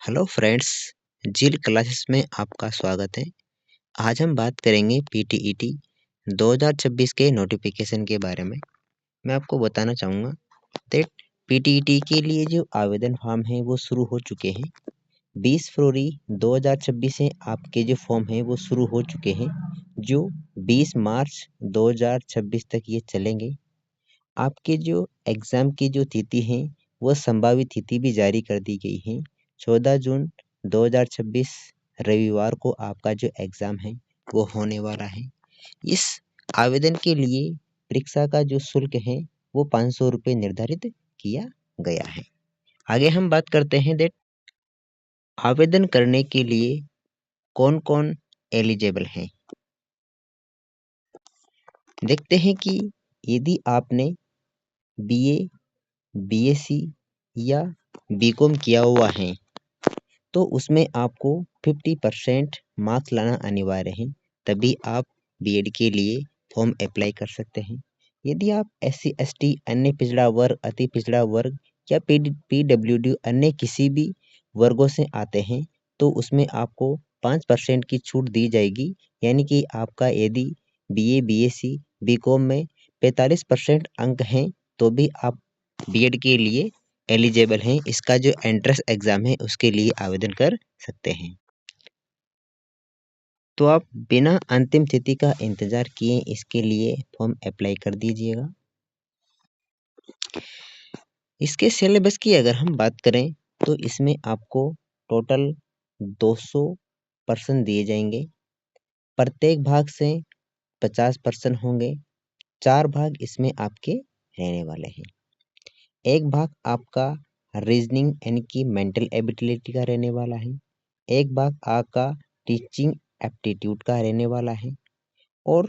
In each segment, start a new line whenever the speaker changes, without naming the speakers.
Hello friends, जिल classes में आपका स्वागत है। आज हम बात करेंगे पीटीईटी 2026 के नोटिफिकेशन के बारे में। मैं आपको बताना चाहूँगा दैट पीटीईटी के लिए जो आवेदन फॉर्म है वो शुरू हो चुके हैं। 20 फरवरी 2026 से आपके जो फॉर्म है वो शुरू हो चुके हैं, जो 20 मार्च 2026 तक ये चलेंगे। आपके जो एग्ज़ाम की जो तिथि है वो संभावित तिथि भी जारी कर दी गई है। 14 जून 2026 रविवार को आपका जो एग्ज़ाम है वो होने वाला है। इस आवेदन के लिए परीक्षा का जो शुल्क है वो 500 रुपये निर्धारित किया गया है। आगे हम बात करते हैं दैट आवेदन करने के लिए कौन-कौन एलिजिबल हैं। देखते हैं कि यदि आपने बीए, बीएससी या बीकॉम किया हुआ है तो उसमें आपको 50% मार्क्स लाना अनिवार्य है, तभी आप बीएड के लिए फॉर्म अप्लाई कर सकते हैं। यदि आप एससी एसटी अन्य पिछड़ा वर्ग, अति पिछड़ा वर्ग या पीडब्ल्यूडी अन्य किसी भी वर्गों से आते हैं तो उसमें आपको 5% की छूट दी जाएगी। यानी कि आपका यदि बीए, बीएससी, बीकॉम में 45% अंक हैं तो भी आप बीएड के लिए एलिजिबल हैं। इसका जो एंट्रेंस एग्जाम है उसके लिए आवेदन कर सकते हैं। तो आप बिना अंतिम तिथि का इंतजार किए इसके लिए फॉर्म अप्लाई कर दीजिएगा। इसके सिलेबस की अगर हम बात करें तो इसमें आपको टोटल 200 पर्सन दिए जाएंगे। प्रत्येक भाग से 50% होंगे। 4 भाग इसमें आपके रहने वाले हैं। एक भाग आपका रीजनिंग यानी कि मेंटल एबिलिटी का रहने वाला है। एक भाग आपका टीचिंग एप्टीट्यूड का रहने वाला है और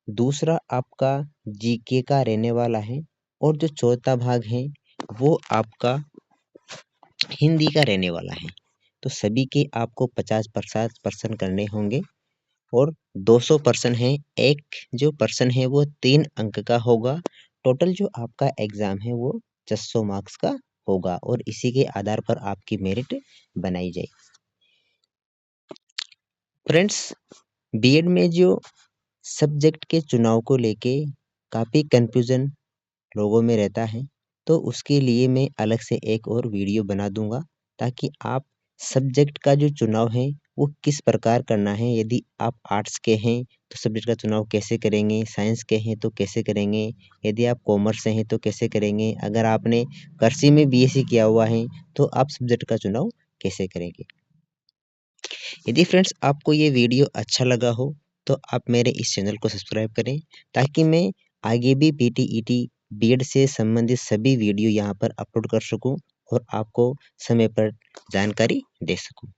दूसरा आपका जीके का रहने वाला है और जो चौथा भाग है वो आपका हिंदी का रहने वाला है। तो सभी के आपको 50% करने होंगे और 200 पर्सन है। एक जो पर्सन है वो 3 अंक का होगा। टोटल जो आपका एग्जाम है वो 600 मार्क्स का होगा और इसी के आधार पर आपकी मेरिट बनाई जाएगी। फ्रेंड्स, बीएड में जो सब्जेक्ट के चुनाव को लेके काफ़ी कंफ्यूजन लोगों में रहता है, तो उसके लिए मैं अलग से एक और वीडियो बना दूंगा ताकि आप सब्जेक्ट का जो चुनाव है वो किस प्रकार करना है। यदि आप आर्ट्स के हैं तो सब्जेक्ट का चुनाव कैसे करेंगे, साइंस के हैं तो कैसे करेंगे, यदि आप कॉमर्स से हैं तो कैसे करेंगे, अगर आपने कृषि में बीएससी किया हुआ है तो आप सब्जेक्ट का चुनाव कैसे करेंगे। यदि फ्रेंड्स आपको ये वीडियो अच्छा लगा हो तो आप मेरे इस चैनल को सब्सक्राइब करें ताकि मैं आगे भी पीटीईटी बीएड से संबंधित सभी वीडियो यहाँ पर अपलोड कर सकूं और आपको समय पर जानकारी दे सकूं।